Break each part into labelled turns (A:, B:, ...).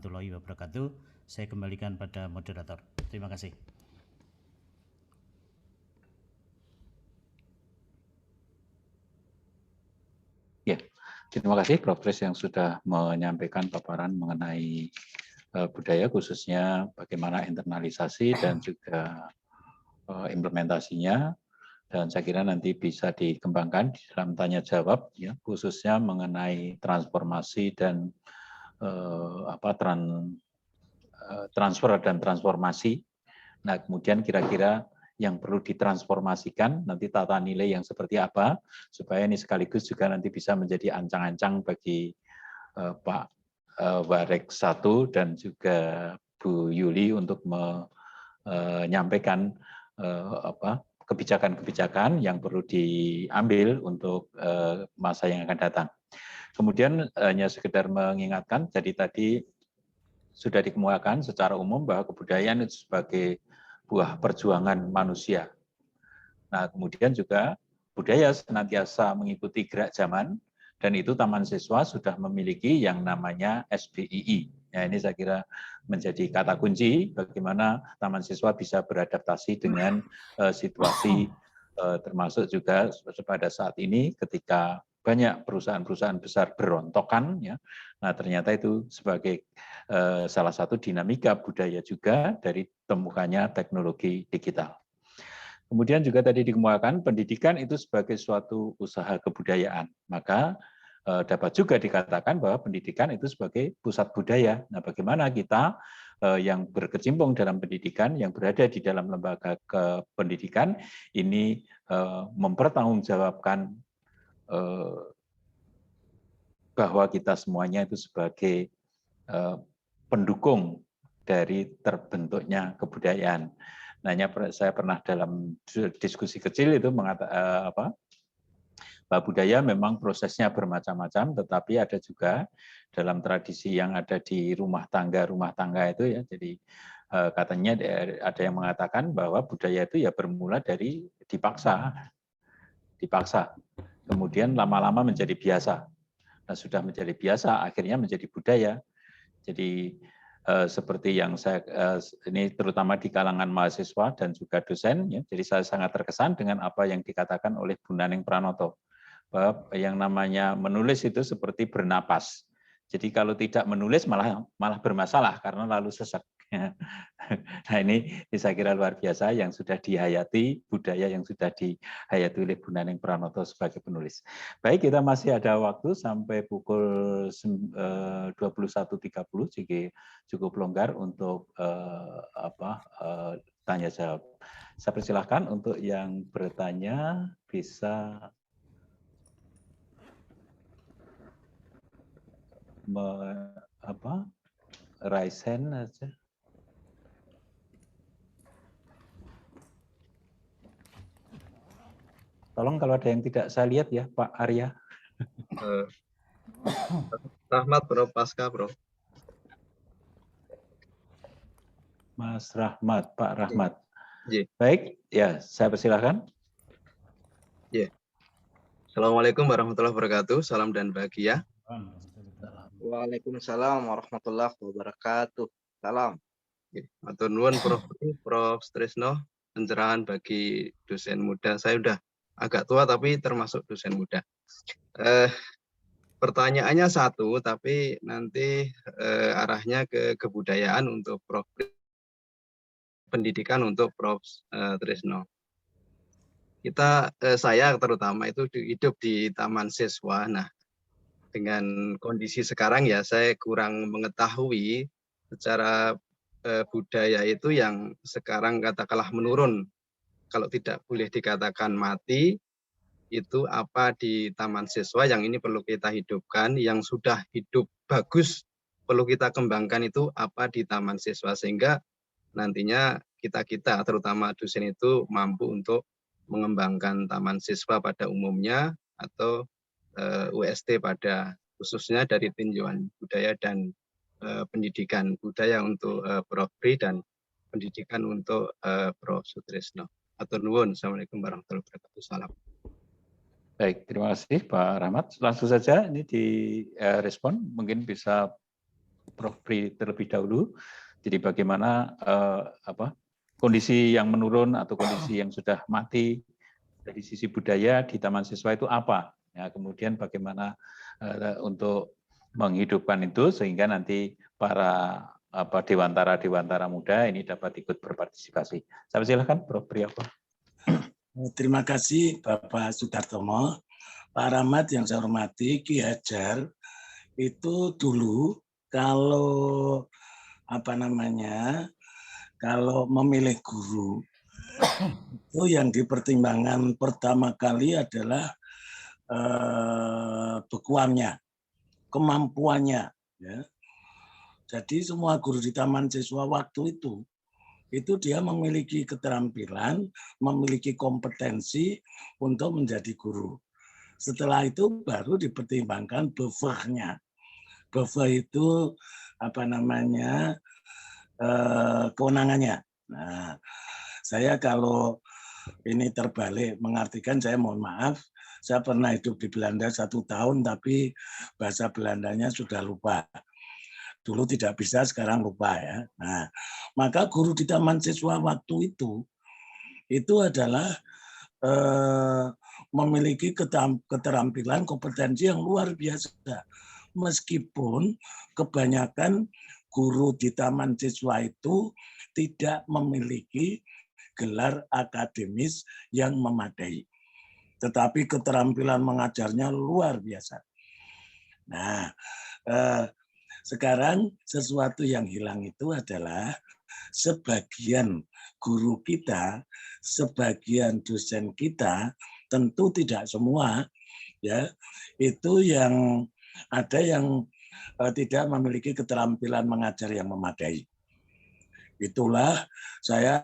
A: warahmatullahi wabarakatuh. Saya kembalikan pada moderator. Terima kasih.
B: Ya, terima kasih Prof. Tris yang sudah menyampaikan paparan mengenai budaya, khususnya bagaimana internalisasi dan juga implementasinya. Dan saya kira nanti bisa dikembangkan di dalam tanya jawab, ya, khususnya mengenai transformasi dan transfer dan transformasi. Nah, kemudian kira-kira yang perlu ditransformasikan, nanti tata nilai yang seperti apa, supaya ini sekaligus juga nanti bisa menjadi ancang-ancang bagi Pak Warek 1 dan juga Bu Yuli untuk menyampaikan kebijakan-kebijakan yang perlu diambil untuk masa yang akan datang. Kemudian hanya sekedar mengingatkan, jadi tadi sudah dikemukakan secara umum bahwa kebudayaan itu sebagai buah perjuangan manusia. Nah, kemudian juga budaya senantiasa mengikuti gerak zaman, dan itu Taman Siswa sudah memiliki yang namanya SBII. Ya, ini saya kira menjadi kata kunci bagaimana Taman Siswa bisa beradaptasi dengan situasi, termasuk juga pada saat ini ketika banyak perusahaan-perusahaan besar berontokan, ya. Nah, ternyata itu sebagai salah satu dinamika budaya juga dari temukannya teknologi digital. Kemudian juga tadi dikemukakan pendidikan itu sebagai suatu usaha kebudayaan. Maka dapat juga dikatakan bahwa pendidikan itu sebagai pusat budaya. Nah, bagaimana kita yang berkecimpung dalam pendidikan, yang berada di dalam lembaga pendidikan, ini mempertanggungjawabkan bahwa kita semuanya itu sebagai pendukung dari terbentuknya kebudayaan. Nanya saya pernah dalam diskusi kecil itu mengatakan bahwa budaya memang prosesnya bermacam-macam, tetapi ada juga dalam tradisi yang ada di rumah tangga itu, ya. Jadi katanya ada yang mengatakan bahwa budaya itu ya bermula dari dipaksa, kemudian lama-lama menjadi biasa. Nah, sudah menjadi biasa, akhirnya menjadi budaya. Jadi seperti yang saya ini terutama di kalangan mahasiswa dan juga dosen, ya. Jadi saya sangat terkesan dengan apa yang dikatakan oleh Bu Naneng Pranoto, bahwa yang namanya menulis itu seperti bernapas. Jadi kalau tidak menulis malah bermasalah karena lalu sesak. Nah, ini saya kira luar biasa yang sudah dihayati, budaya yang sudah dihayati oleh Bu Naneng Pranoto sebagai penulis. Baik, kita masih ada waktu sampai pukul 21.30, jadi cukup longgar untuk tanya jawab. Saya persilahkan untuk yang bertanya bisa raise hand aja. Tolong kalau ada yang tidak saya lihat ya, Pak Arya.
C: Rahmat, Bro, pasca, Bro.
B: Mas Rahmat, Pak Rahmat.
C: Yeah.
B: Baik, ya, saya persilahkan.
C: Ya. Yeah. Assalamualaikum warahmatullahi wabarakatuh. Salam dan bahagia.
D: Waalaikumsalam warahmatullahi wabarakatuh. Salam.
C: Matur nuwun Prof. Trisno, pencerahan bagi dosen muda. Saya udah agak tua tapi termasuk dosen muda. Pertanyaannya satu, tapi nanti arahnya ke kebudayaan untuk Prof. Pendidikan untuk Prof. Trisno. Saya terutama itu hidup di Taman Siswa. Nah, dengan kondisi sekarang ya saya kurang mengetahui secara budaya itu yang sekarang katakanlah menurun, kalau tidak boleh dikatakan mati, itu apa di Taman Siswa yang ini perlu kita hidupkan, yang sudah hidup bagus perlu kita kembangkan itu apa di Taman Siswa, sehingga nantinya kita terutama dosen itu mampu untuk mengembangkan Taman Siswa pada umumnya atau UST pada khususnya dari tinjauan budaya dan pendidikan budaya untuk Prof. Pri dan pendidikan untuk Prof. Sutrisno. Atur nuwun. Assalamualaikum warahmatullahi wabarakatuh. Salam.
B: Baik, terima kasih Pak Rahmat. Langsung saja ini direspon, mungkin bisa Prof. Pri terlebih dahulu. Jadi bagaimana kondisi yang menurun atau kondisi yang sudah mati dari sisi budaya di Taman Siswa itu apa? Ya, kemudian bagaimana untuk menghidupkan itu sehingga nanti para dewantara muda ini dapat ikut berpartisipasi. Saya silakan Prof. Priyogo.
E: Terima kasih Bapak Sudartomo. Pak Rahmat yang saya hormati, Ki Hajar itu dulu kalau kalau memilih guru itu yang dipertimbangkan pertama kali adalah bekuannya, kemampuannya. Ya. Jadi semua guru di Taman Siswa waktu itu dia memiliki keterampilan, memiliki kompetensi untuk menjadi guru. Setelah itu baru dipertimbangkan befahnya. Befah itu kewenangannya. Nah, saya kalau ini terbalik mengartikan, saya mohon maaf, saya pernah hidup di Belanda 1 tahun, tapi bahasa Belandanya sudah lupa. Dulu tidak bisa, sekarang lupa ya. Nah, maka guru di Taman Siswa waktu itu adalah memiliki keterampilan, kompetensi yang luar biasa. Meskipun kebanyakan guru di Taman Siswa itu tidak memiliki gelar akademis yang memadai. Tetapi keterampilan mengajarnya luar biasa. Nah, sekarang sesuatu yang hilang itu adalah sebagian guru kita, sebagian dosen kita, tentu tidak semua, ya, itu yang ada yang tidak memiliki keterampilan mengajar yang memadai. Itulah saya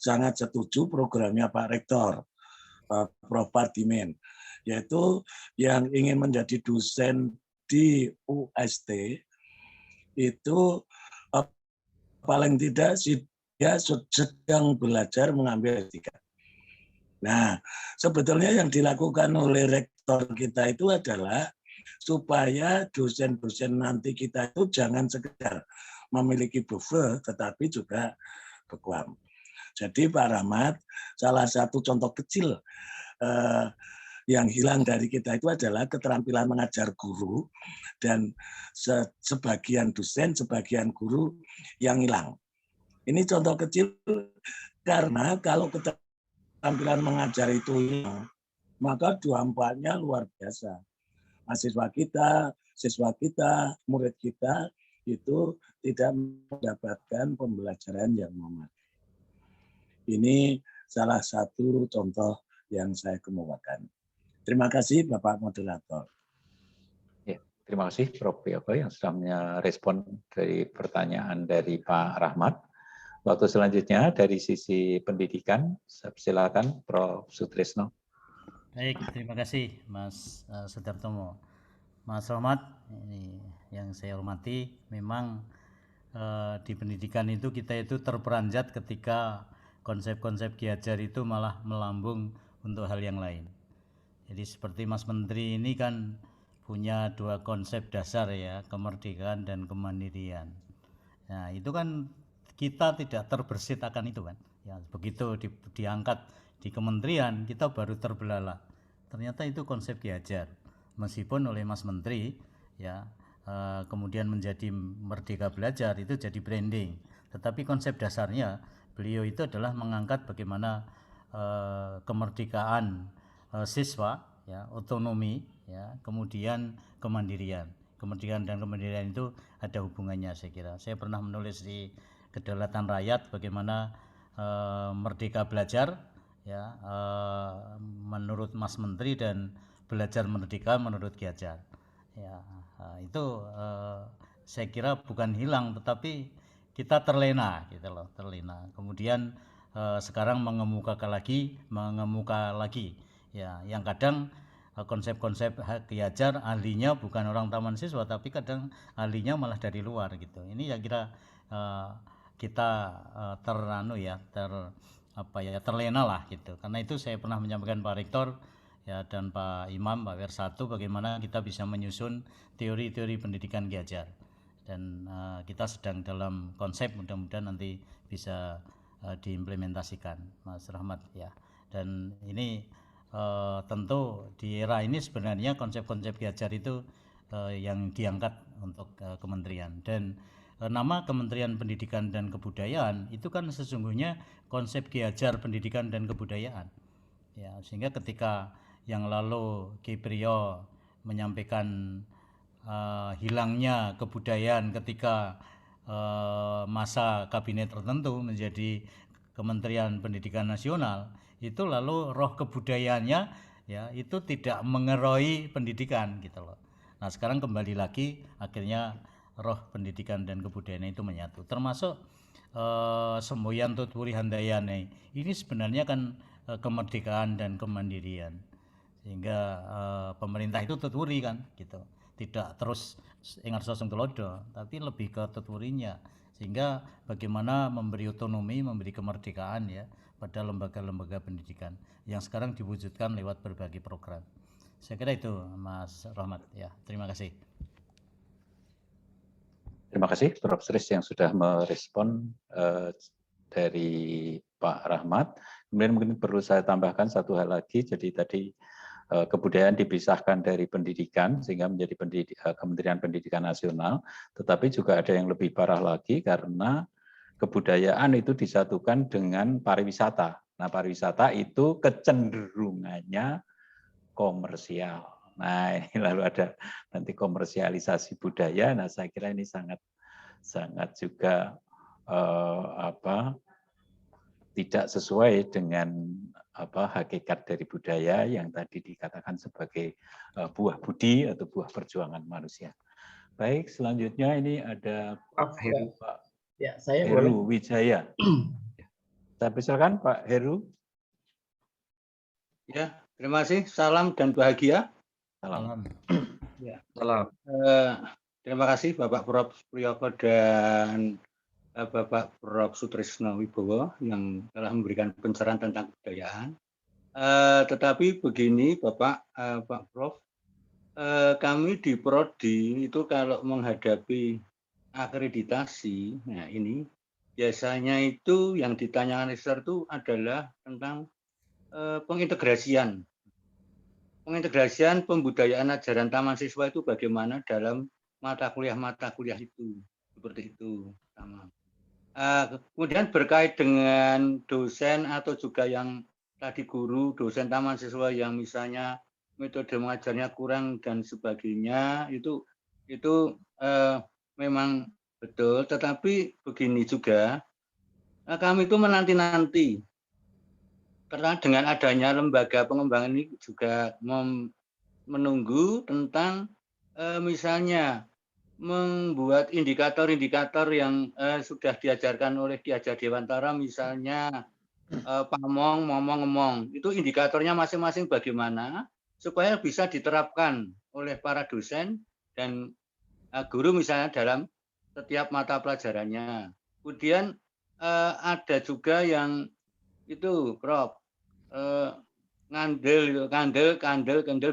E: sangat setuju programnya Pak Rektor, Prof. Pardimen, yaitu yang ingin menjadi dosen di UST, itu paling tidak dia sedang belajar mengambil S3. Nah, sebetulnya yang dilakukan oleh rektor kita itu adalah supaya dosen-dosen nanti kita itu jangan sekedar memiliki buffer, tetapi juga bekuam. Jadi Pak Rahmat, salah satu contoh kecil yang hilang dari kita itu adalah keterampilan mengajar guru, dan sebagian dosen, sebagian guru yang hilang. Ini contoh kecil karena kalau keterampilan mengajar itu hilang, maka dampaknya luar biasa. Mahasiswa kita, siswa kita, murid kita itu tidak mendapatkan pembelajaran yang memadai. Ini salah satu contoh yang saya kemukakan. Terima kasih Bapak Moderator.
B: Ya, terima kasih Prof. Priyogo yang sudah merespon dari pertanyaan dari Pak Rahmat. Waktu selanjutnya dari sisi pendidikan, silakan Prof. Sutrisno.
A: Baik, terima kasih Mas Sudartomo. Mas Rahmat, ini yang saya hormati, memang di pendidikan itu kita itu terperanjat ketika konsep-konsep Ki Hajar itu malah melambung untuk hal yang lain. Jadi seperti Mas Menteri ini kan punya 2 konsep dasar ya, kemerdekaan dan kemandirian. Nah itu kan kita tidak terbersit akan itu kan. Ya, begitu diangkat di kementerian kita baru terbelalak. Ternyata itu konsep Ki Hajar. Meskipun oleh Mas Menteri ya kemudian menjadi Merdeka Belajar itu jadi branding. Tetapi konsep dasarnya beliau itu adalah mengangkat bagaimana kemerdekaan siswa, ya, otonomi, ya, kemudian kemandirian. Kemerdekaan dan kemandirian itu ada hubungannya saya kira. Saya pernah menulis di Kedaulatan Rakyat bagaimana merdeka belajar, ya, menurut Mas Menteri dan belajar merdeka menurut Ki Hajar. Ya, itu saya kira bukan hilang tetapi kita terlena gitu loh, terlena. Kemudian sekarang mengemuka lagi. Ya, yang kadang konsep-konsep Ki Hajar ahlinya bukan orang Taman Siswa tapi kadang ahlinya malah dari luar gitu. Ini yang kira kita terlena lah gitu. Karena itu saya pernah menyampaikan Pak Rektor ya dan Pak Imam, Pak Wersatu bagaimana kita bisa menyusun teori-teori pendidikan Ki Hajar. dan kita sedang dalam konsep, mudah-mudahan nanti bisa diimplementasikan, Mas Rahmat ya. Dan ini tentu di era ini sebenarnya konsep-konsep Ki Hajar itu yang diangkat untuk kementerian, dan nama Kementerian Pendidikan dan Kebudayaan itu kan sesungguhnya konsep Ki Hajar Pendidikan dan Kebudayaan ya, sehingga ketika yang lalu Ki Priyo menyampaikan hilangnya kebudayaan ketika masa kabinet tertentu menjadi Kementerian Pendidikan Nasional, itu lalu roh kebudayaannya ya itu tidak mengeroi pendidikan gitu loh. Nah sekarang kembali lagi akhirnya roh pendidikan dan kebudayaan itu menyatu, termasuk semboyan tuturi handayane ini sebenarnya kan kemerdekaan dan kemandirian, sehingga pemerintah itu tuturi kan gitu, tidak terus ingat sosong telodo tapi lebih ke tuturinya, sehingga bagaimana memberi otonomi, memberi kemerdekaan ya pada lembaga-lembaga pendidikan yang sekarang diwujudkan lewat berbagai program. Saya kira itu Mas Rahmat ya. Terima kasih.
B: Terima kasih Prof. Sris yang sudah merespon dari Pak Rahmat. Kemudian mungkin perlu saya tambahkan satu hal lagi. Jadi tadi kebudayaan dipisahkan dari pendidikan sehingga menjadi Kementerian Pendidikan Nasional. Tetapi juga ada yang lebih parah lagi karena kebudayaan itu disatukan dengan pariwisata. Nah, pariwisata itu kecenderungannya komersial. Nah, ini lalu ada nanti komersialisasi budaya. Nah, saya kira ini sangat juga tidak sesuai dengan hakikat dari budaya yang tadi dikatakan sebagai buah budi atau buah perjuangan manusia. Baik, selanjutnya ini ada Pak Heru,
F: Ya, saya
B: Heru Wijaya. Saya persilakan Pak Heru.
G: Ya, terima kasih. Salam dan bahagia.
B: Salam.
G: Ya. Salam. Terima kasih Bapak Prof. Priyoko dan Bapak Prof. Sutrisno Wibowo yang telah memberikan pencerahan tentang kebudayaan. Tetapi begini Bapak, Pak Prof, kami di Prodi itu kalau menghadapi akreditasi, nah ini biasanya itu yang ditanyakan research itu adalah tentang pengintegrasian pembudayaan ajaran taman siswa itu bagaimana dalam mata kuliah itu, seperti itu. Kemudian berkait dengan dosen atau juga yang tadi guru, dosen taman siswa yang misalnya metode mengajarnya kurang dan sebagainya, itu memang betul. Tetapi begini juga, kami itu menanti-nanti. Karena dengan adanya lembaga pengembangan ini juga menunggu tentang misalnya membuat indikator-indikator yang sudah diajarkan oleh Ki Hajar Dewantara, misalnya pamong, momong, ngemong. Itu indikatornya masing-masing bagaimana supaya bisa diterapkan oleh para dosen dan guru misalnya dalam setiap mata pelajarannya. Kemudian ada juga yang itu Prof, kandel,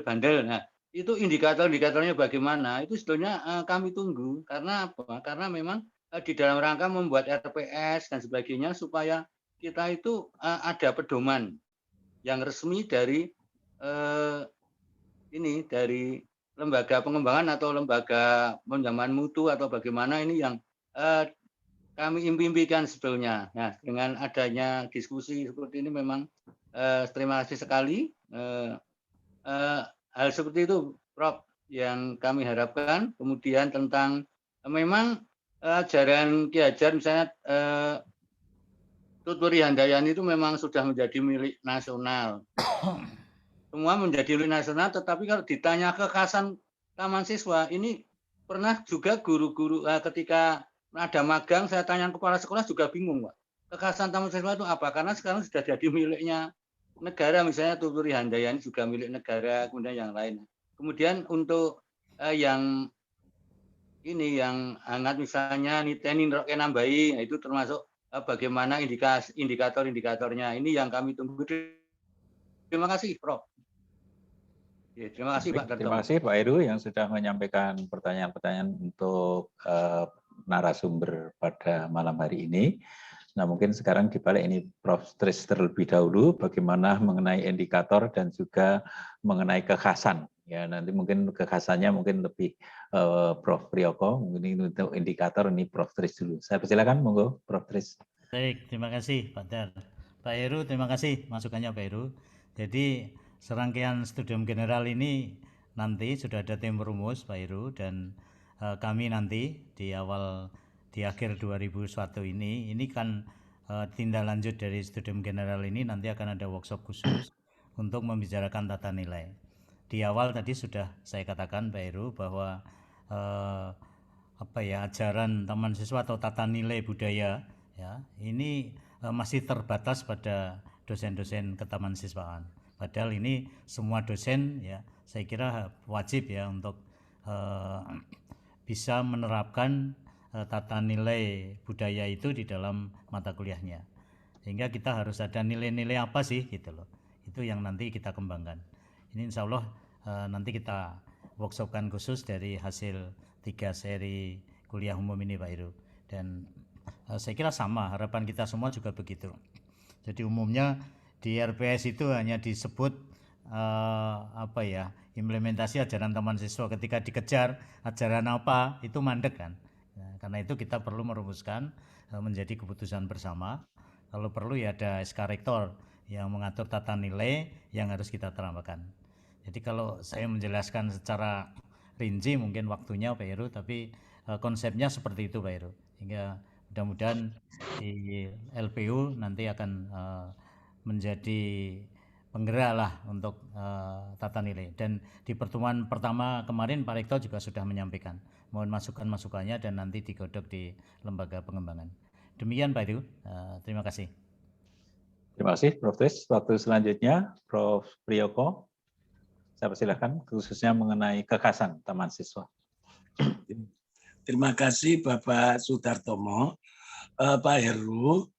G: bandel. Nah, itu indikator-indikatornya bagaimana? Itu sebetulnya kami tunggu. Karena apa? Karena memang di dalam rangka membuat RPS dan sebagainya supaya kita itu ada pedoman yang resmi dari dari lembaga pengembangan atau lembaga penjamin mutu atau bagaimana ini yang kami impikan sebetulnya. Nah, dengan adanya diskusi seperti ini memang terima kasih sekali. Hal seperti itu, Prof, yang kami harapkan. Kemudian tentang memang ajaran Ki Hajar misalnya Tuturi Handayani itu memang sudah menjadi milik nasional. Semua menjadi milik nasional, tetapi kalau ditanya kekhasan taman siswa, ini pernah juga guru-guru ketika ada magang, saya tanya kepala sekolah juga bingung, Pak. Kekhasan taman siswa itu apa? Karena sekarang sudah jadi miliknya negara, misalnya Tuturi Handayani juga milik negara, kemudian yang lain. Kemudian untuk yang ini yang hangat misalnya niteni roke nambahi, itu termasuk bagaimana indikator-indikatornya. Ini yang kami tunggu. Terima kasih, Prof. Ya, terima kasih Pak Darto.
B: Terima kasih Pak Heru yang sudah menyampaikan pertanyaan-pertanyaan untuk narasumber pada malam hari ini. Nah, mungkin sekarang dibalik ini Prof. Tris terlebih dahulu bagaimana mengenai indikator dan juga mengenai kekhasan. Ya, nanti mungkin kekhasannya mungkin lebih Prof. Priyoko, mungkin untuk indikator ini Prof. Tris dulu. Saya persilakan, monggo Prof. Tris.
A: Baik, terima kasih Pak Dar. Pak Heru, terima kasih masukannya Pak Heru. Jadi serangkaian studium general ini nanti sudah ada tim rumus Pak Heru, dan kami nanti di akhir 2001 ini kan tindak lanjut dari studium general ini nanti akan ada workshop khusus untuk membicarakan tata nilai. Di awal tadi sudah saya katakan Pak Heru bahwa ajaran taman siswa atau tata nilai budaya ya ini masih terbatas pada dosen-dosen ketaman-siswaan. Padahal ini semua dosen ya saya kira wajib ya untuk bisa menerapkan tata nilai budaya itu di dalam mata kuliahnya. Sehingga kita harus ada nilai-nilai apa sih gitu loh. Itu yang nanti kita kembangkan. Ini insya Allah nanti kita workshopkan khusus dari hasil 3 seri kuliah umum ini Pak Heru. Dan saya kira sama, harapan kita semua juga begitu. Jadi umumnya di RPS itu hanya disebut implementasi ajaran taman siswa, ketika dikejar ajaran apa itu mandek kan. Nah, karena itu kita perlu merumuskan menjadi keputusan bersama. Kalau perlu ya ada SK Rektor yang mengatur tata nilai yang harus kita terapkan. Jadi kalau saya menjelaskan secara rinci mungkin waktunya Pak Heru, tapi konsepnya seperti itu Pak Heru. Hingga mudah-mudahan di LPU nanti akan menjadi penggerak lah untuk tata nilai. Dan di pertemuan pertama kemarin Pak Rektor juga sudah menyampaikan, mohon masukan-masukannya dan nanti digodok di lembaga pengembangan. Demikian Pak Heru, terima kasih.
B: Terima kasih Prof. Tris. Waktu selanjutnya Prof. Priyoko. Saya persilakan khususnya mengenai kekhasan taman siswa.
E: Terima kasih Bapak Sudartomo. Pak Heru,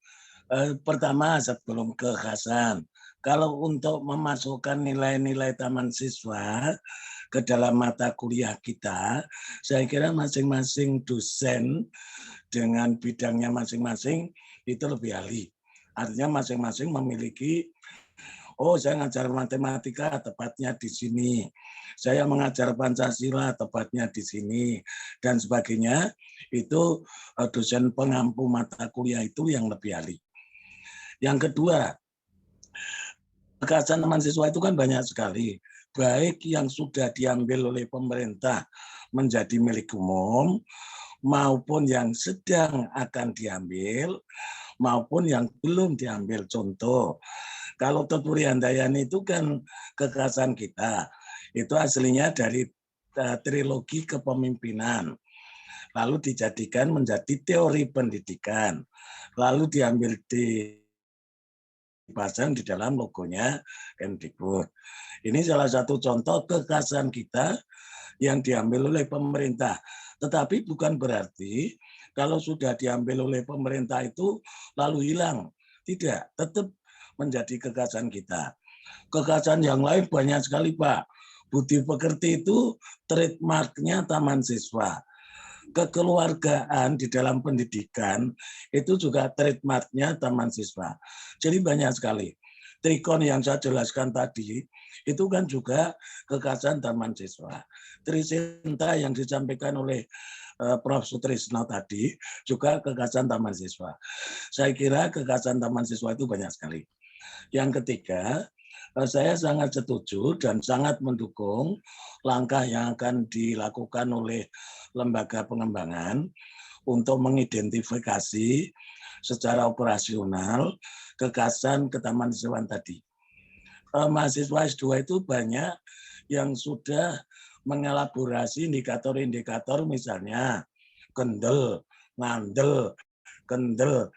E: pertama sebelum kekhasan, kalau untuk memasukkan nilai-nilai taman siswa ke dalam mata kuliah kita, saya kira masing-masing dosen dengan bidangnya masing-masing itu lebih ahli. Artinya masing-masing memiliki, saya ngajar matematika tepatnya di sini, saya mengajar Pancasila tepatnya di sini, dan sebagainya. Itu dosen pengampu mata kuliah itu yang lebih ahli. Yang kedua, kekhasan taman siswa itu kan banyak sekali, baik yang sudah diambil oleh pemerintah menjadi milik umum, maupun yang sedang akan diambil, maupun yang belum diambil. Contoh, kalau Tutpuri Handayani itu kan kekhasan kita, itu aslinya dari trilogi kepemimpinan, lalu dijadikan menjadi teori pendidikan, lalu diambil dipasang di dalam logonya Kemdikbud. Ini salah satu contoh kekhasan kita yang diambil oleh pemerintah. Tetapi bukan berarti kalau sudah diambil oleh pemerintah itu lalu hilang. Tidak, tetap menjadi kekhasan kita. Kekhasan yang lain banyak sekali Pak. Budi pekerti itu trademarknya taman siswa. Kekeluargaan di dalam pendidikan itu juga trademarknya taman siswa. Jadi banyak sekali. Trikon yang saya jelaskan tadi itu kan juga kekhasan taman siswa. Trisinta yang disampaikan oleh Prof. Sutrisno tadi juga kekhasan taman siswa. Saya kira kekhasan taman siswa itu banyak sekali. Yang ketiga, saya sangat setuju dan sangat mendukung langkah yang akan dilakukan oleh lembaga pengembangan untuk mengidentifikasi secara operasional kekhasan ketaman-siswaan tadi. Mahasiswa S2 itu banyak yang sudah mengelaborasi indikator-indikator, misalnya kendel, ngandel, kendel,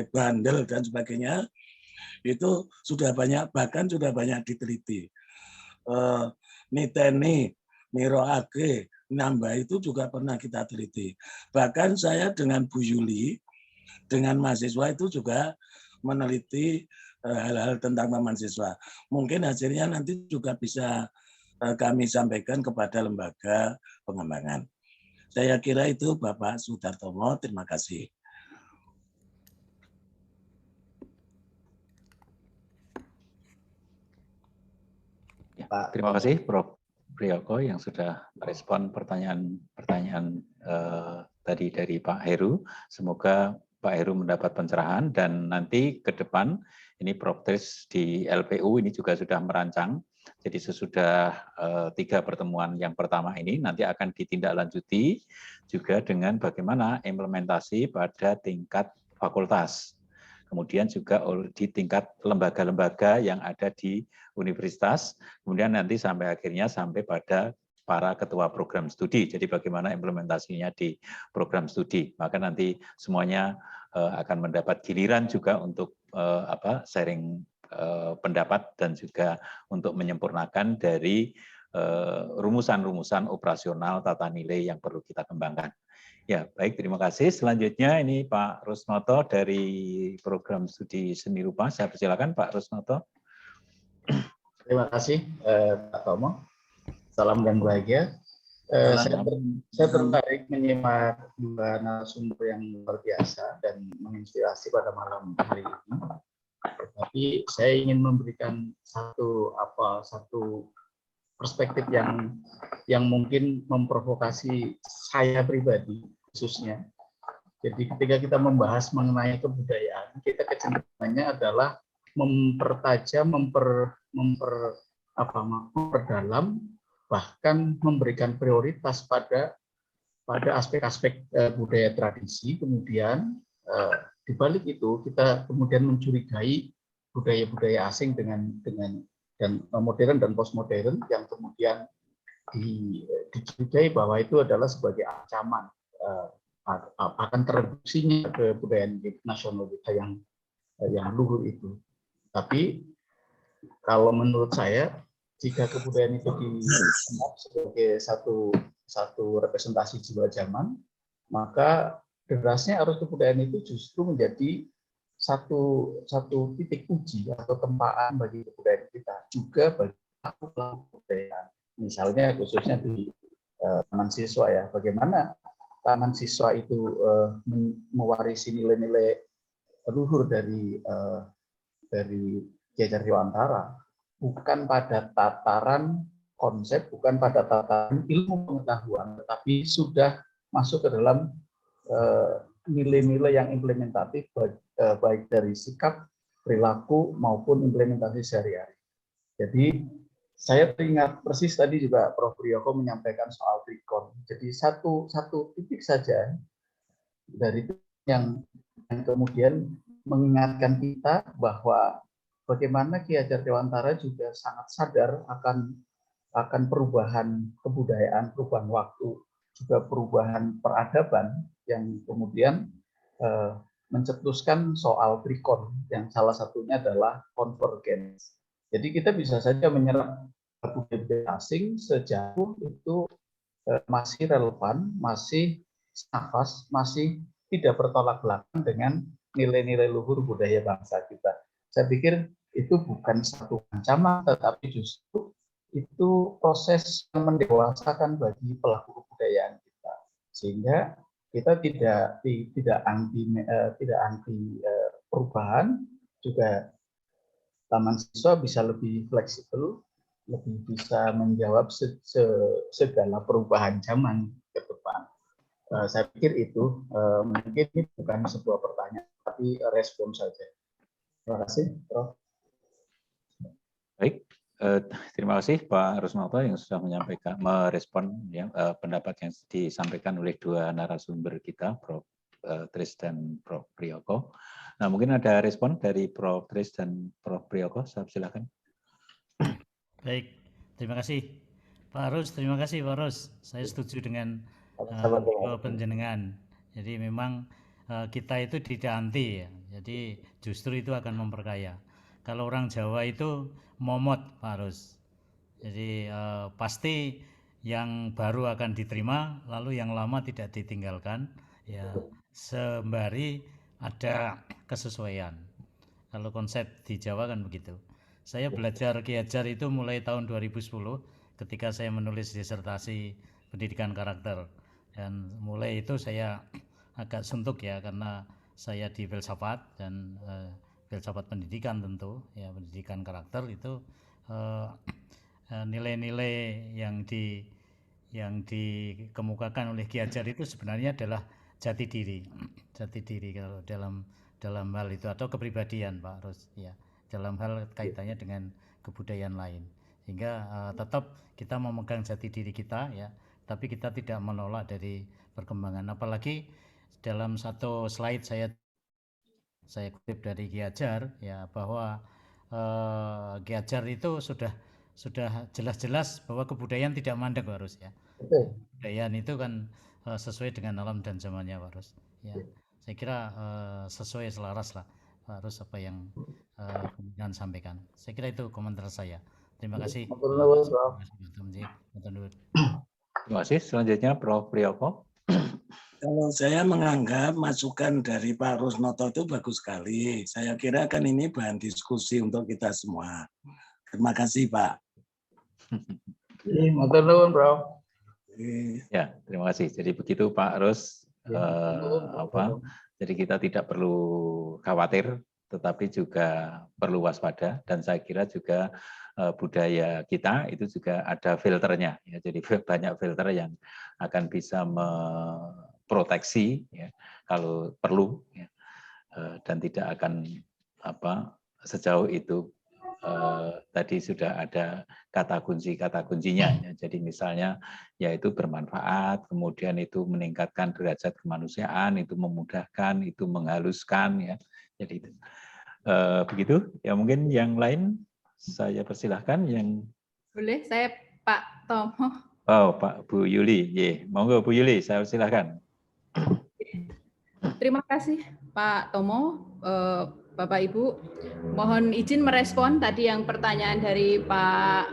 E: bandel, dan sebagainya. Itu sudah banyak, bahkan sudah banyak diteliti. Niteni, Miroage, Nambah itu juga pernah kita teliti. Bahkan saya dengan Bu Yuli, dengan mahasiswa itu juga meneliti hal-hal tentang taman siswa. Mungkin hasilnya nanti juga bisa kami sampaikan kepada lembaga pengembangan. Saya kira itu Bapak Sudartomo, terima kasih.
B: Ya, terima kasih Prof. Priyoko yang sudah merespon pertanyaan tadi dari Pak Heru. Semoga Pak Heru mendapat pencerahan dan nanti ke depan ini Prof. Tris di LPU ini juga sudah merancang. Jadi sesudah 3 pertemuan yang pertama ini nanti akan ditindaklanjuti juga dengan bagaimana implementasi pada tingkat fakultas. Kemudian juga di tingkat lembaga-lembaga yang ada di universitas, kemudian nanti sampai akhirnya sampai pada para ketua program studi. Jadi bagaimana implementasinya di program studi. Maka nanti semuanya akan mendapat giliran juga untuk sharing pendapat dan juga untuk menyempurnakan dari rumusan-rumusan operasional tata nilai yang perlu kita kembangkan. Ya, baik, terima kasih. Selanjutnya ini Pak Rusnoto dari program studi seni rupa. Saya persilakan Pak Rusnoto.
F: Terima kasih Pak Tomo. Salam dan bahagia. Saya tertarik menyimak 2 narasumber yang luar biasa dan menginspirasi pada malam hari ini. Tetapi saya ingin memberikan satu perspektif yang mungkin memprovokasi saya pribadi khususnya. Jadi ketika kita membahas mengenai kebudayaan, kita kecenderungannya adalah mempertajam, memperdalam, bahkan memberikan prioritas pada aspek-aspek budaya tradisi. Kemudian di balik itu kita kemudian mencurigai budaya-budaya asing dengan dan modern dan postmodern yang kemudian dicurigai bahwa itu adalah sebagai ancaman akan tereduksinya kebudayaan nasional kita yang luhur itu. Tapi kalau menurut saya, jika kebudayaan itu dianggap sebagai satu representasi jiwa zaman, maka derasnya arus kebudayaan itu justru menjadi satu titik uji atau tempaan bagi kebudayaan kita, juga bagi pelaku kebudayaan. Misalnya khususnya di taman siswa ya, bagaimana taman siswa itu mewarisi nilai-nilai luhur dari Ki Hajar Dewantara, bukan pada tataran konsep, bukan pada tataran ilmu pengetahuan, tetapi sudah masuk ke dalam nilai-nilai yang implementatif baik dari sikap, perilaku maupun implementasi sehari-hari. Jadi saya teringat persis tadi juga Prof. Priyoko menyampaikan soal trikon. Jadi satu titik saja dari itu yang kemudian mengingatkan kita bahwa bagaimana Ki Hajar Dewantara juga sangat sadar akan perubahan kebudayaan, perubahan waktu, juga perubahan peradaban yang kemudian mencetuskan soal trikon yang salah satunya adalah konvergens. Jadi kita bisa saja menyerap budaya asing sejauh itu masih relevan, masih nafas, masih tidak bertolak belakang dengan nilai-nilai luhur budaya bangsa kita. Saya pikir itu bukan satu ancaman, tetapi justru itu proses yang mendewasakan bagi pelaku kebudayaan kita, sehingga kita tidak anti perubahan, juga taman siswa bisa lebih fleksibel, lebih bisa menjawab segala perubahan zaman ke depan. Saya pikir itu mungkin ini bukan sebuah pertanyaan, tapi respon saja. Terima kasih, Prof.
B: Baik, terima kasih Pak Rusnoto yang sudah merespon ya, pendapat yang disampaikan oleh 2 narasumber kita, Prof. Tris dan Prof. Priyoko. Nah, mungkin ada respon dari Prof. Tris dan Prof. Priyoko, saya silakan.
A: Baik, terima kasih Pak Arus. Terima kasih Pak Arus. Saya setuju dengan penjenengan. Jadi memang kita itu tidak anti ya. Jadi justru itu akan memperkaya. Kalau orang Jawa itu momot Pak Arus. Jadi pasti yang baru akan diterima, lalu yang lama tidak ditinggalkan. Ya, sembari ada kesesuaian. Kalau konsep di Jawa kan begitu. Saya belajar Ki Hajar itu mulai tahun 2010 ketika saya menulis disertasi pendidikan karakter, dan mulai itu saya agak suntuk ya, karena saya di filsafat dan filsafat pendidikan tentu ya, pendidikan karakter itu nilai-nilai yang dikemukakan oleh Ki Hajar itu sebenarnya adalah jati diri kalau dalam hal itu, atau kepribadian Pak Ros ya, dalam hal kaitannya dengan kebudayaan lain, sehingga tetap kita memegang jati diri kita ya, tapi kita tidak menolak dari perkembangan. Apalagi dalam satu slide saya kutip dari Ki Hajar ya, bahwa Ki Hajar itu sudah jelas-jelas bahwa kebudayaan tidak mandek Pak Ros ya. Kebudayaan itu kan sesuai dengan alam dan zamannya Pak Ros ya. Saya kira sesuai, selaras lah Pak Ros apa yang kemudian sampaikan. Saya kira itu komentar saya. Terima kasih.
B: Terima kasih. Selanjutnya Prof. Priyoko.
E: Kalau saya menganggap masukan dari Pak Rusnoto itu bagus sekali. Saya kira kan ini bahan diskusi untuk kita semua. Terima kasih Pak.
F: Matur nuwun, Prof.
B: Ya, terima kasih. Jadi begitu Pak Rus. Jadi kita tidak perlu khawatir, tetapi juga perlu waspada. Dan saya kira juga budaya kita itu juga ada filternya. Ya, jadi banyak filter yang akan bisa memproteksi ya, kalau perlu, ya, dan tidak akan sejauh itu. Tadi sudah ada kata kuncinya. Ya. Jadi misalnya yaitu bermanfaat, kemudian itu meningkatkan derajat kemanusiaan, itu memudahkan, itu menghaluskan ya. Jadi itu begitu. Ya mungkin yang lain saya persilahkan yang
H: boleh, saya Pak Tomo.
B: Oh Pak Bu Yuli, monggo Bu Yuli, saya persilahkan.
H: Terima kasih Pak Tomo. Bapak Ibu, mohon izin merespon tadi yang pertanyaan dari Pak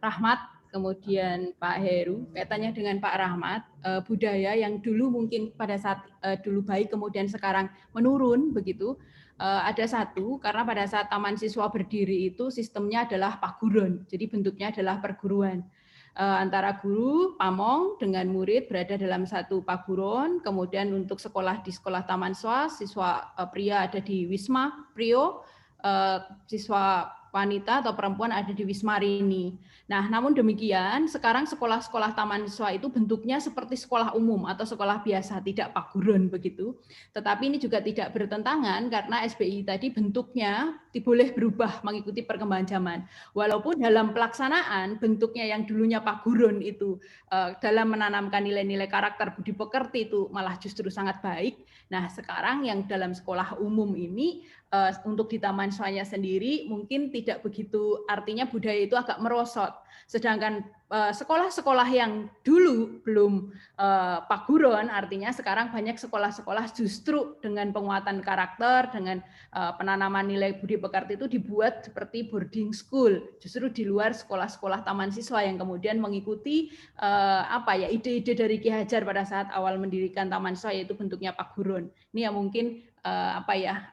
H: Rahmat, kemudian Pak Heru, kaitannya dengan Pak Rahmat, budaya yang dulu mungkin pada saat dulu baik, kemudian sekarang menurun begitu. Ada satu, karena pada saat Taman Siswa berdiri itu sistemnya adalah paguron, jadi bentuknya adalah perguruan. Antara guru, pamong dengan murid berada dalam satu paguron, kemudian untuk sekolah di sekolah Taman siswa pria ada di Wisma Prio, siswa wanita atau perempuan ada di Wisma Rini. Nah, namun demikian sekarang sekolah-sekolah taman siswa itu bentuknya seperti sekolah umum atau sekolah biasa, tidak paguron begitu. Tetapi ini juga tidak bertentangan karena SBI tadi bentuknya boleh berubah mengikuti perkembangan zaman. Walaupun dalam pelaksanaan bentuknya yang dulunya paguron itu dalam menanamkan nilai-nilai karakter budi pekerti itu malah justru sangat baik. Nah, sekarang yang dalam sekolah umum ini untuk di taman siswanya sendiri mungkin tidak begitu, artinya budaya itu agak merosot. Sedangkan sekolah-sekolah yang dulu belum paguron, artinya sekarang banyak sekolah-sekolah justru dengan penguatan karakter, dengan penanaman nilai budi pekerti itu dibuat seperti boarding school, justru di luar sekolah-sekolah taman siswa yang kemudian mengikuti ide-ide dari Ki Hajar pada saat awal mendirikan taman siswa, yaitu bentuknya paguron. Ini yang mungkin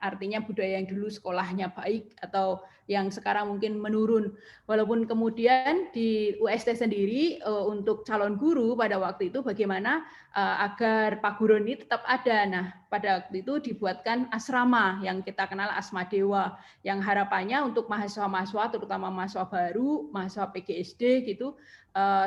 H: artinya budaya yang dulu sekolahnya baik atau yang sekarang mungkin menurun. Walaupun kemudian di UST sendiri untuk calon guru pada waktu itu bagaimana agar paguron ini tetap ada. Nah, pada waktu itu dibuatkan asrama yang kita kenal Asma Dewa, yang harapannya untuk mahasiswa-mahasiswa, terutama mahasiswa baru, mahasiswa PGSD gitu,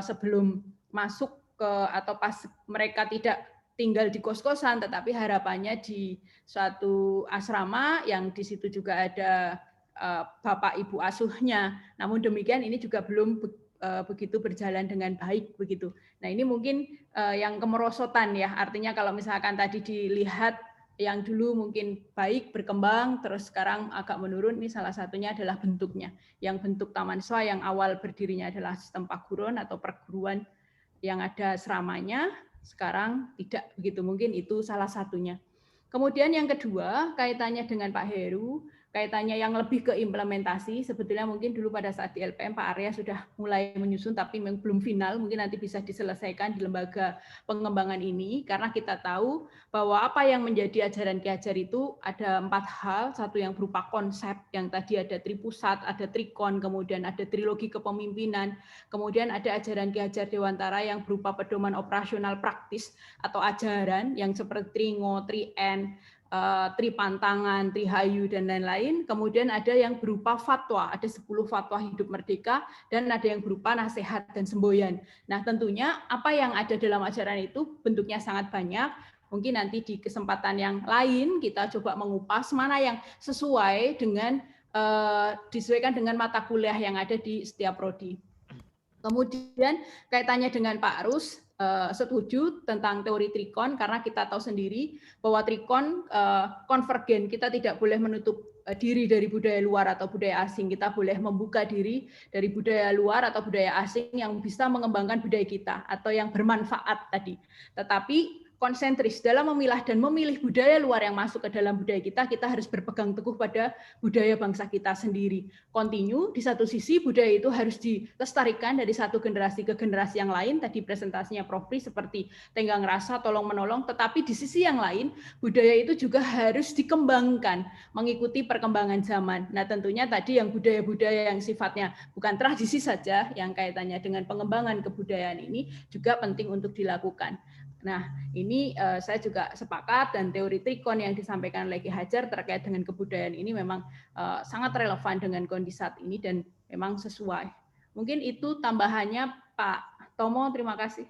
H: sebelum masuk ke atau pas mereka tidak tinggal di kos-kosan, tetapi harapannya di suatu asrama yang di situ juga ada bapak ibu asuhnya. Namun demikian ini juga belum begitu berjalan dengan baik begitu. Nah, ini mungkin yang kemerosotan ya. Artinya kalau misalkan tadi dilihat yang dulu mungkin baik berkembang terus sekarang agak menurun, ini salah satunya adalah bentuknya. Yang bentuk taman siswa yang awal berdirinya adalah sistem paguron atau perguruan yang ada asramanya, sekarang tidak begitu, mungkin itu salah satunya. Kemudian yang kedua kaitannya dengan Pak Heru, kaitannya yang lebih ke implementasi, sebetulnya mungkin dulu pada saat di LPM Pak Arya sudah mulai menyusun, tapi memang belum final, mungkin nanti bisa diselesaikan di lembaga pengembangan ini, karena kita tahu bahwa apa yang menjadi ajaran Ki Hajar itu ada 4 hal, satu yang berupa konsep, yang tadi ada tripusat, ada trikon, kemudian ada trilogi kepemimpinan, kemudian ada ajaran Ki Hajar Dewantara yang berupa pedoman operasional praktis atau ajaran yang seperti Tringo, Trien, Tripantangan, Trihayu, dan lain-lain. Kemudian ada yang berupa fatwa, ada 10 fatwa hidup merdeka, dan ada yang berupa nasihat dan semboyan. Nah, tentunya apa yang ada dalam ajaran itu bentuknya sangat banyak. Mungkin nanti di kesempatan yang lain kita coba mengupas mana yang sesuai dengan disesuaikan dengan mata kuliah yang ada di setiap prodi. Kemudian kaitannya dengan Pak Rus, setuju tentang teori trikon, karena kita tahu sendiri bahwa trikon konvergen, kita tidak boleh menutup diri dari budaya luar atau budaya asing, kita boleh membuka diri dari budaya luar atau budaya asing yang bisa mengembangkan budaya kita atau yang bermanfaat tadi. Tetapi konsentris dalam memilah dan memilih budaya luar yang masuk ke dalam budaya kita harus berpegang teguh pada budaya bangsa kita sendiri. Continue, di satu sisi budaya itu harus dilestarikan dari satu generasi ke generasi yang lain, tadi presentasinya Prof. Pri seperti tenggang rasa, tolong menolong, tetapi di sisi yang lain, budaya itu juga harus dikembangkan, mengikuti perkembangan zaman. Nah, tentunya tadi yang budaya-budaya yang sifatnya bukan tradisi saja, yang kaitannya dengan pengembangan kebudayaan ini juga penting untuk dilakukan. Nah, ini saya juga sepakat, dan teori trikon yang disampaikan oleh Ki Hajar terkait dengan kebudayaan ini memang sangat relevan dengan kondisi saat ini dan memang sesuai. Mungkin itu tambahannya Pak Tomo, terima kasih.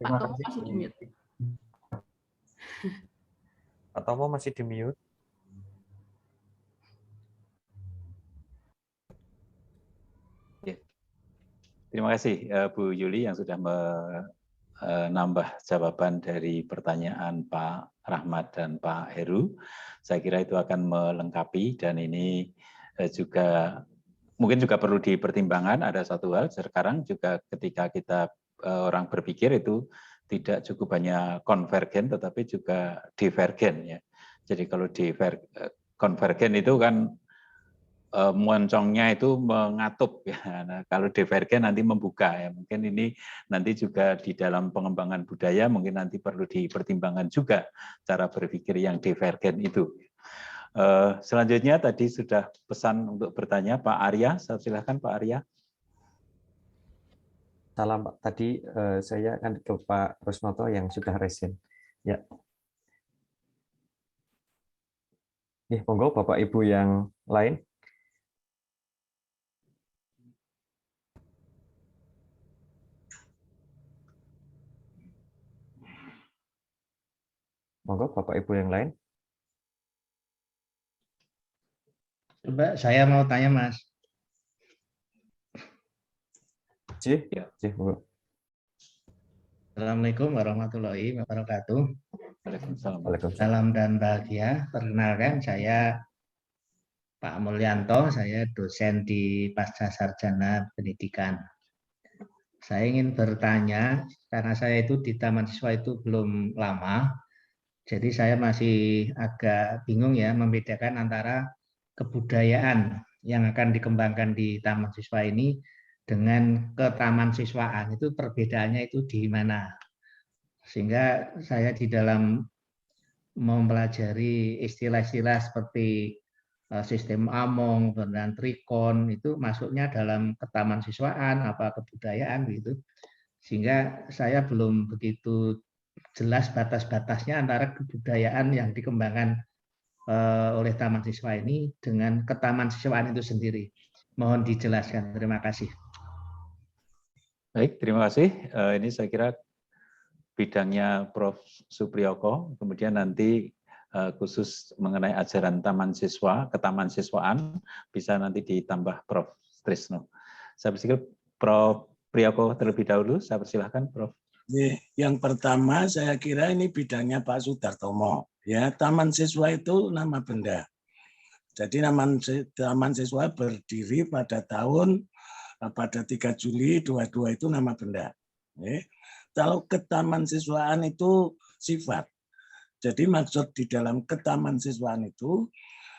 H: Pak Tomo masih di mute.
I: Pak Tomo masih di mute.
B: Terima kasih Bu Yuli yang sudah menambah jawaban dari pertanyaan Pak Rahmat dan Pak Heru. Saya kira itu akan melengkapi, dan ini juga mungkin juga perlu dipertimbangkan. Ada satu hal sekarang juga ketika kita orang berpikir itu tidak cukup hanya konvergen tetapi juga divergen ya. Jadi kalau konvergen itu kan moncongnya itu mengatup ya. Nah, kalau divergen nanti membuka ya. Mungkin ini nanti juga di dalam pengembangan budaya mungkin nanti perlu dipertimbangkan juga cara berpikir yang divergen itu. Selanjutnya tadi sudah pesan untuk bertanya Pak Arya. Silakan Pak Arya.
I: Salam Pak. Tadi saya akan ke Pak Rusnoto yang sudah resign. Ya. Monggo Bapak Ibu yang lain. Monggo Bapak Ibu yang lain.
J: Coba saya mau tanya Mas.
B: Ya.
J: Assalamualaikum warahmatullahi wabarakatuh.
B: Waalaikumsalam.
J: Salam dan bahagia. Perkenalkan saya Pak Mulyanto, saya dosen di Pasca Sarjana Pendidikan. Saya ingin bertanya, karena saya itu di Taman Siswa itu belum lama, jadi saya masih agak bingung ya membedakan antara kebudayaan yang akan dikembangkan di Taman Siswa ini dengan ketaman siswaan. Itu perbedaannya itu di mana? Sehingga saya di dalam mempelajari istilah-istilah seperti sistem Among dan Trikon itu masuknya dalam ketaman siswaan apa kebudayaan gitu. Sehingga saya belum begitu jelas batas-batasnya antara kebudayaan yang dikembangkan oleh Taman Siswa ini dengan ketaman siswaan itu sendiri. Mohon dijelaskan. Terima kasih.
B: Baik, terima kasih. Ini saya kira bidangnya Prof. Supriyoko, kemudian nanti khusus mengenai ajaran taman siswa, ketaman siswaan, bisa nanti ditambah Prof. Trisno. Saya berpikir Prof. Priyoko terlebih dahulu, saya persilahkan Prof.
E: Yang pertama saya kira ini bidangnya Pak Sudartomo. Ya, taman siswa itu nama benda. Jadi taman siswa berdiri pada 3 Juli 22 itu nama benda. Kalau ke taman siswaan itu sifat. Jadi maksud di dalam ketaman-siswaan itu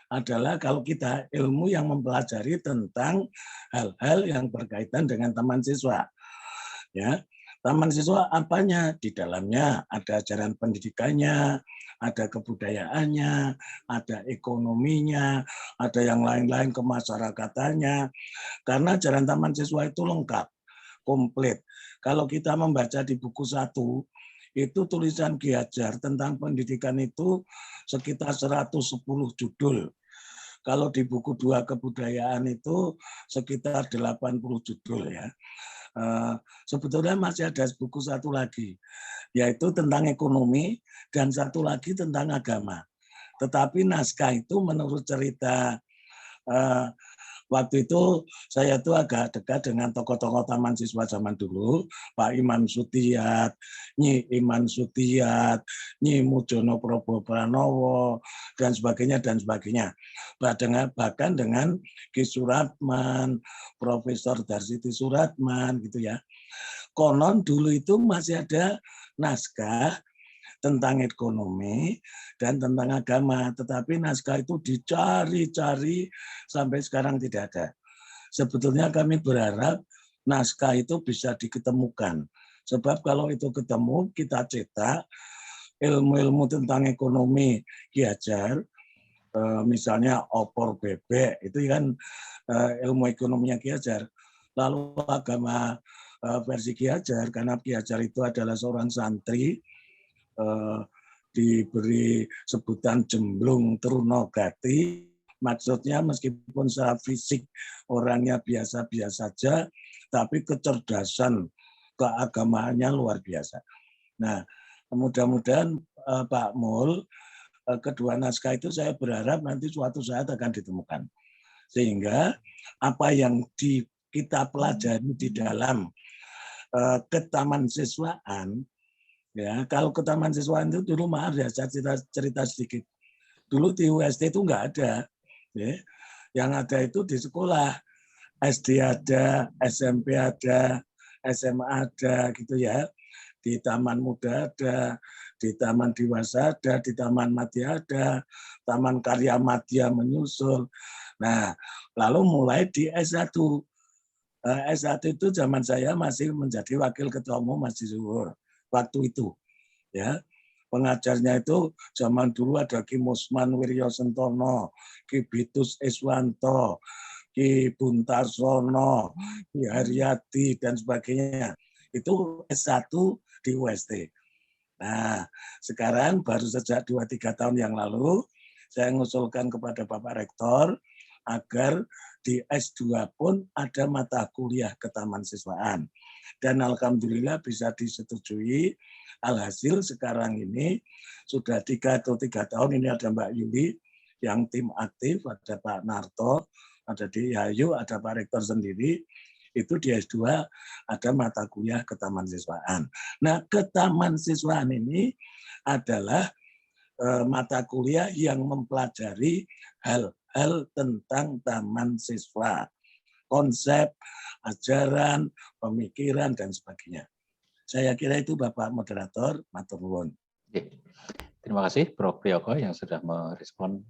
E: adalah kalau kita ilmu yang mempelajari tentang hal-hal yang berkaitan dengan taman siswa. Ya, taman siswa apanya? Di dalamnya ada ajaran pendidikannya, ada kebudayaannya, ada ekonominya, ada yang lain-lain kemasyarakatannya. Karena ajaran taman siswa itu lengkap, komplit. Kalau kita membaca di buku 1, itu tulisan Ki Hajar tentang pendidikan itu sekitar 110 judul. Kalau di buku 2 kebudayaan itu sekitar 80 judul ya. Sebetulnya masih ada buku 1 lagi, yaitu tentang ekonomi dan 1 lagi tentang agama. Tetapi naskah itu menurut cerita waktu itu saya tuh agak dekat dengan tokoh-tokoh taman siswa zaman dulu, Pak Iman Sutiat, Nyi Iman Sutiat, Nyi Mujono Probo Pranowo, dan sebagainya, dan sebagainya. Bahkan dengan Ki Suratman, Profesor Darsiti Suratman, gitu ya. Konon dulu itu masih ada naskah tentang ekonomi dan tentang agama, tetapi naskah itu dicari-cari sampai sekarang tidak ada. Sebetulnya kami berharap naskah itu bisa diketemukan, sebab kalau itu ketemu kita cetak ilmu-ilmu tentang ekonomi Ki Hajar, misalnya opor bebek itu kan ilmu ekonominya Ki Hajar. Lalu agama versi Ki Hajar, karena Ki Hajar itu adalah seorang santri, diberi sebutan Jemblung Trunogati, maksudnya meskipun secara fisik orangnya biasa-biasa saja, tapi kecerdasan keagamaannya luar biasa. Nah, mudah-mudahan Pak Mul, kedua naskah itu saya berharap nanti suatu saat akan ditemukan. Sehingga apa yang kita pelajari di dalam ketaman-siswaan, ya, kalau ketaman-siswaan itu dulu, maaf ya, saya cerita sedikit. Dulu di UST itu nggak ada. Ya. Yang ada itu di sekolah. SD ada, SMP ada, SMA ada, gitu ya. Di Taman Muda ada, di Taman Dewasa ada, di Taman Madya ada, Taman Karya Madya menyusul. Nah, lalu mulai di S1. S1 itu zaman saya masih menjadi wakil ketua umum Masjid Zuhur. Waktu itu, ya, pengajarnya itu zaman dulu ada Ki Musman Wiryo Sentono, Ki Bitus Iswanto, Ki Buntarsono, Ki Haryati, dan sebagainya. Itu S1 di UST. Nah, sekarang baru sejak 2-3 tahun yang lalu, saya mengusulkan kepada Bapak Rektor agar di S2 pun ada mata kuliah ketaman-siswaan. Dan alhamdulillah bisa disetujui. Alhasil sekarang ini sudah 3 tahun ini ada Mbak Yuli yang tim aktif, ada Pak Narto, ada di Yayu, ada Pak Rektor sendiri. Itu di S2 ada mata kuliah ketaman-siswaan. Nah, ketaman-siswaan ini adalah mata kuliah yang mempelajari hal-hal tentang taman siswa, konsep, ajaran, pemikiran, dan sebagainya. Saya kira itu Bapak Moderator, matur nuwun.
B: Terima kasih Prof. Priyoko yang sudah merespon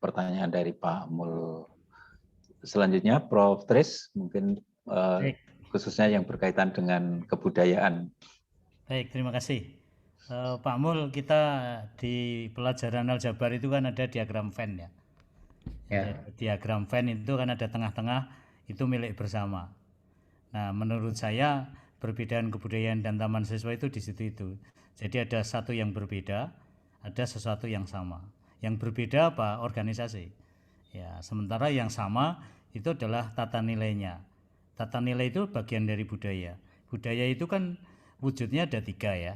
B: pertanyaan dari Pak Mul. Selanjutnya Prof. Tris, mungkin khususnya yang berkaitan dengan kebudayaan.
A: Baik, terima kasih. Pak Mul, kita di pelajaran aljabar itu kan ada diagram Venn ya. Diagram Venn itu kan ada tengah-tengah, itu milik bersama. Nah, menurut saya perbedaan kebudayaan dan taman siswa itu di situ itu. Jadi ada satu yang berbeda, ada sesuatu yang sama. Yang berbeda apa? Organisasi. Ya, sementara yang sama itu adalah tata nilainya. Tata nilai itu bagian dari budaya. Budaya itu kan wujudnya ada 3 ya.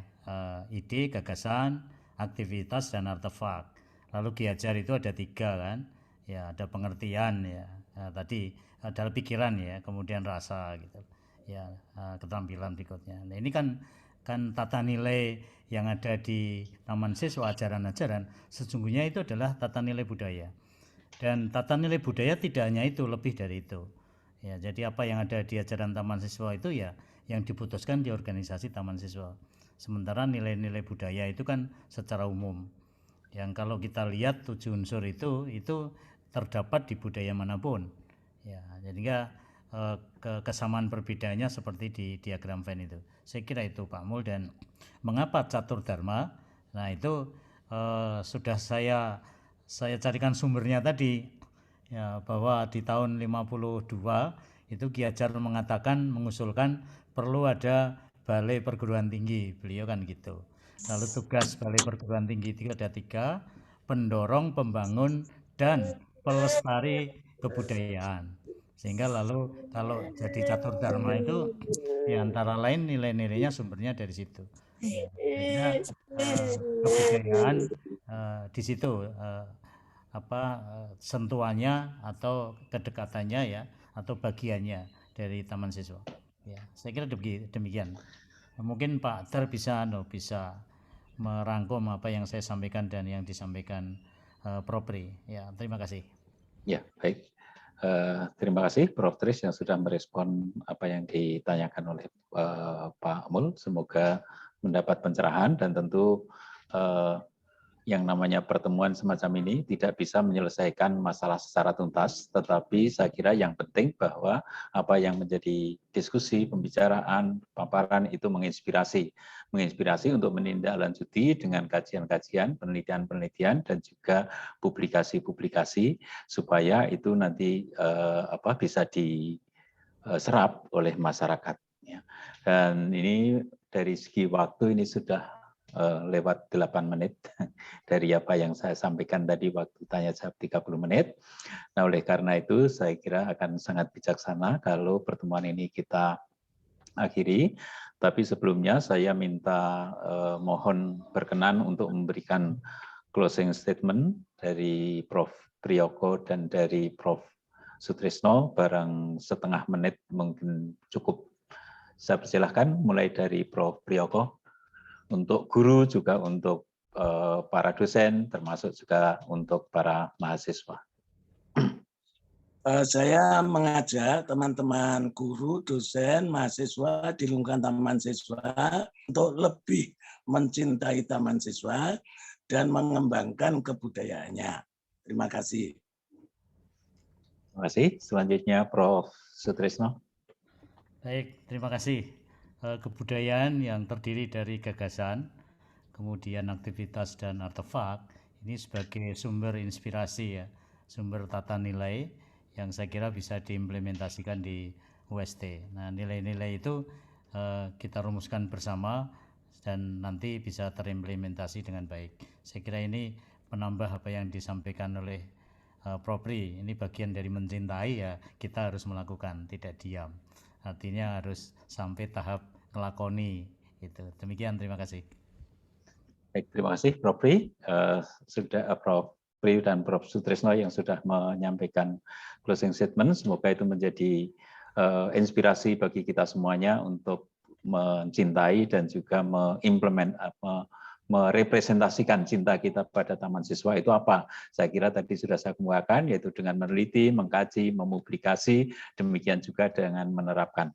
A: Ide, gagasan, aktivitas, dan artefak. Lalu Ki Hajar itu ada 3 kan. Ya, ada pengertian ya. Tadi adalah pikiran ya, kemudian rasa gitu. Ya, keterampilan berikutnya. Nah, ini kan tata nilai yang ada di taman siswa, ajaran-ajaran, sesungguhnya itu adalah tata nilai budaya. Dan tata nilai budaya tidak hanya itu, lebih dari itu. Ya, jadi apa yang ada di ajaran taman siswa itu ya yang diputuskan di organisasi Taman Siswa. Sementara nilai-nilai budaya itu kan secara umum. Yang kalau kita lihat 7 unsur itu terdapat di budaya manapun. Ya, jadi kesamaan perbedaannya seperti di diagram Venn itu. Saya kira itu Pak Mul. Dan mengapa catur dharma? Nah itu sudah saya carikan sumbernya tadi, ya, bahwa di tahun 52 itu Ki Hajar mengusulkan perlu ada balai perguruan tinggi, beliau kan gitu. Lalu tugas balai perguruan tinggi itu ada 3, pendorong, pembangun, dan pelestari kebudayaan. Sehingga lalu kalau jadi catur dharma itu ya antara lain nilai-nilainya sumbernya dari situ. Ya, sehingga kebudayaan di situ sentuhannya atau kedekatannya ya, atau bagiannya dari Taman Siswa. Ya, saya kira demikian. Mungkin Pak Ter bisa merangkum apa yang saya sampaikan dan yang disampaikan Prof. Pri. Ya, terima kasih.
B: Ya, baik. Terima kasih Prof. Tris yang sudah merespon apa yang ditanyakan oleh Pak Mul. Semoga mendapat pencerahan, dan tentu yang namanya pertemuan semacam ini tidak bisa menyelesaikan masalah secara tuntas, tetapi saya kira yang penting bahwa apa yang menjadi diskusi, pembicaraan, paparan itu menginspirasi untuk menindaklanjuti dengan kajian-kajian, penelitian-penelitian, dan juga publikasi-publikasi supaya itu nanti bisa diserap oleh masyarakat. Dan ini dari segi waktu ini sudah lewat 8 menit dari apa yang saya sampaikan tadi, waktu tanya jawab 30 menit. Nah, oleh karena itu saya kira akan sangat bijaksana kalau pertemuan ini kita akhiri. Tapi sebelumnya saya minta mohon berkenan untuk memberikan closing statement dari Prof. Priyoko dan dari Prof. Sutrisno, barang setengah menit mungkin cukup. Saya persilahkan mulai dari Prof. Priyoko. Untuk guru, juga untuk para dosen, termasuk juga untuk para mahasiswa.
E: Saya mengajak teman-teman guru, dosen, mahasiswa di lingkungan Taman Siswa untuk lebih mencintai Taman Siswa dan mengembangkan kebudayaannya. Terima kasih.
B: Terima kasih. Selanjutnya Prof. Sutrisno.
A: Baik, terima kasih. Kebudayaan yang terdiri dari gagasan, kemudian aktivitas dan artefak, ini sebagai sumber inspirasi ya, sumber tata nilai yang saya kira bisa diimplementasikan di UST. Nah, nilai-nilai itu kita rumuskan bersama dan nanti bisa terimplementasi dengan baik. Saya kira ini menambah apa yang disampaikan oleh Prof. Pri. Ini bagian dari mencintai ya, kita harus melakukan, tidak diam. Artinya harus sampai tahap ngelakoni itu. Demikian, terima kasih.
B: Baik, terima kasih Prof. Pri. Sudah Prof. Pri dan Prof. Sutrisno yang sudah menyampaikan closing statement. Semoga itu menjadi inspirasi bagi kita semuanya untuk mencintai dan juga merepresentasikan cinta kita pada Taman Siswa itu apa. Saya kira tadi sudah saya kemukakan, yaitu dengan meneliti, mengkaji, mempublikasi, demikian juga dengan menerapkan.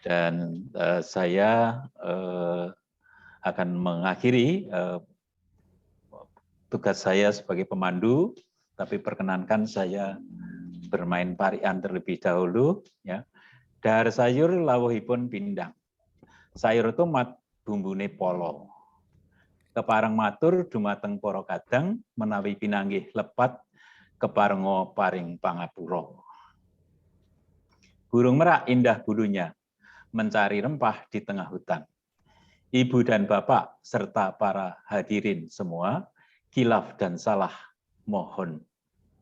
B: Dan saya akan mengakhiri tugas saya sebagai pemandu, tapi perkenankan saya bermain parian terlebih dahulu. Ya. Dahar sayur lawuhipun pindang. Sayur itu bumbune polo. Kepareng matur dumateng para kadang menawi pinanggih lepat keparenga paring pangapura. Burung merak indah bulunya mencari rempah di tengah hutan. Ibu dan bapak serta para hadirin semua, khilaf dan salah mohon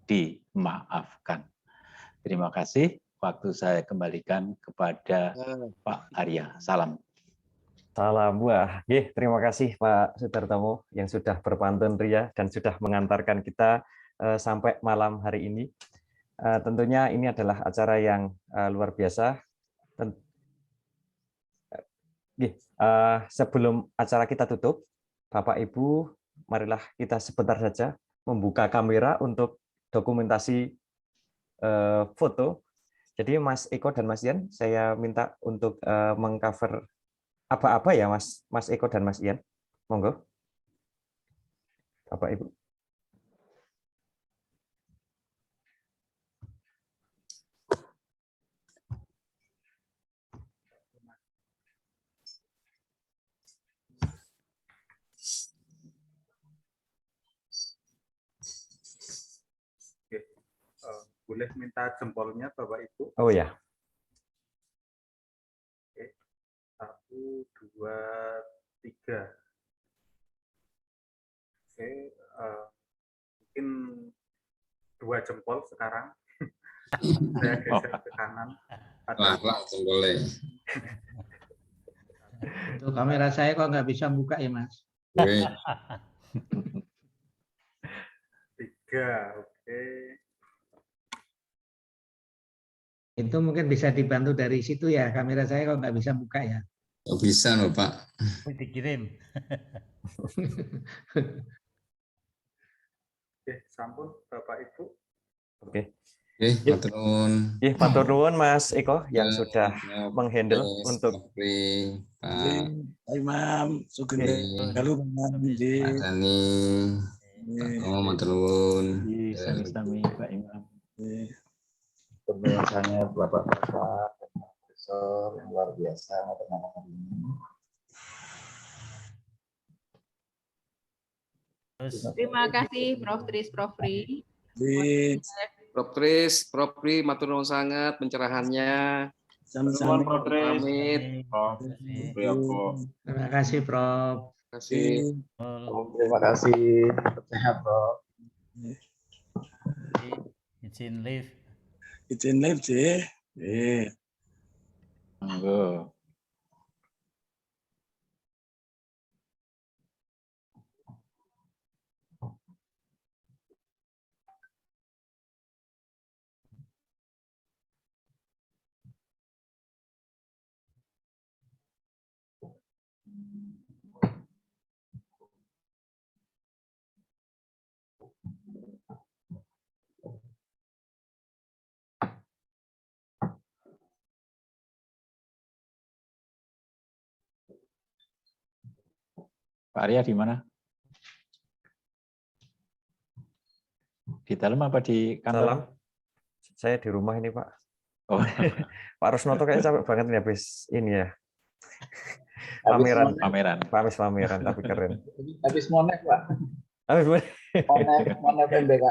B: dimaafkan. Terima kasih. Waktu saya kembalikan kepada Pak Arya. Salam.
I: Salam buah. Terima kasih Pak Sudartomo yang sudah berpantun ria dan sudah mengantarkan kita sampai malam hari ini. Tentunya ini adalah acara yang luar biasa. Sebelum acara kita tutup, Bapak Ibu, marilah kita sebentar saja membuka kamera untuk dokumentasi foto Jadi Mas Eko dan Mas Ian, saya minta untuk mengcover apa-apa ya Mas Eko dan Mas Ian. Monggo. Bapak Ibu.
F: Boleh minta jempolnya Bapak Ibu?
I: Oh ya.
F: Oke. 1, 2, 3. Oke, mungkin 2 jempol sekarang. Saya geser ke kanan.
K: Wah, boleh.
J: Itu kamera saya kok nggak bisa buka ya, Mas?
F: 3, oke.
J: Itu mungkin bisa dibantu dari situ ya. Kamera saya kok nggak bisa buka ya.
K: Oh, bisa loh Pak.
A: Dikirim.
F: Oke, sampun Bapak Ibu.
I: Oke.
K: Matur nuwun.
I: Matur nuwun Mas Eko yang sudah menghandle untuk
E: Pak Imam, sugeng dalu Pak
K: Dani. Oh, matur nuwun.
B: Sami-sami Pak Imam.
L: Pembahasannya Bapak-Bapak Profesor yang luar biasa matematika ini.
H: Terima kasih Prof. Tris, Prof. Ri.
M: Prof. Tris, Prof. Ri, matur nuwun sangat pencerahannya.
E: Sama-sama
M: Prof. Pamit.
J: Terima kasih, Prof.
M: Terima kasih.
L: Terima kasih. Sehat, Prof.
A: Izin live.
E: Izin live sih.
B: Monggo. Pak Arya di mana? Di dalam apa di kantor?
I: Salam. Saya di rumah ini, Pak.
B: Oh.
I: Pak Rusnoto kayaknya capek banget nih habis ini ya. Pameran. Habis pameran tapi keren.
L: Habis monek, Pak.
I: Habis
L: monek MBKM.